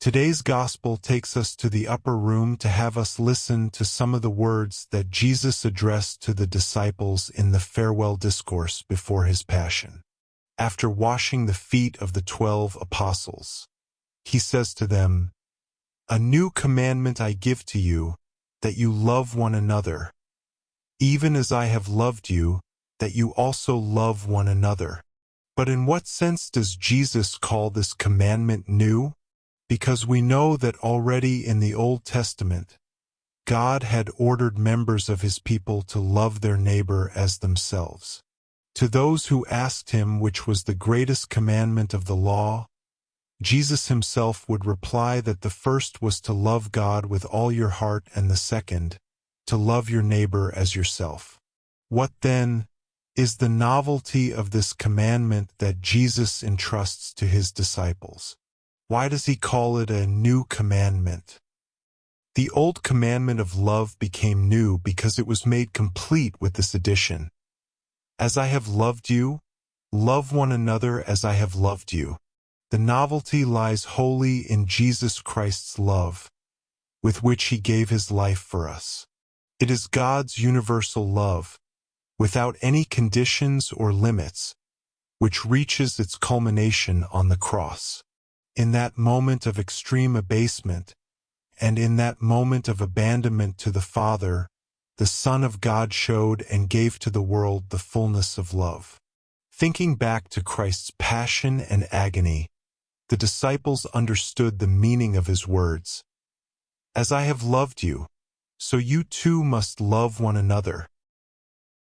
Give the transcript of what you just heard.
Today's gospel takes us to the upper room to have us listen to some of the words that Jesus addressed to the disciples in the farewell discourse before his passion. After washing the feet of the 12 apostles, he says to them, "A new commandment I give to you, that you love one another, even as I have loved you, that you also love one another." But in what sense does Jesus call this commandment new? Because we know that already in the Old Testament, God had ordered members of his people to love their neighbor as themselves. To those who asked him which was the greatest commandment of the law, Jesus himself would reply that the first was to love God with all your heart and the second, to love your neighbor as yourself. What then is the novelty of this commandment that Jesus entrusts to his disciples? Why does he call it a new commandment? The old commandment of love became new because it was made complete with this addition. As I have loved you, love one another as I have loved you. The novelty lies wholly in Jesus Christ's love, with which he gave his life for us. It is God's universal love, without any conditions or limits, which reaches its culmination on the cross. In that moment of extreme abasement, and in that moment of abandonment to the Father, the Son of God showed and gave to the world the fullness of love. Thinking back to Christ's passion and agony, the disciples understood the meaning of his words. As I have loved you, so you too must love one another.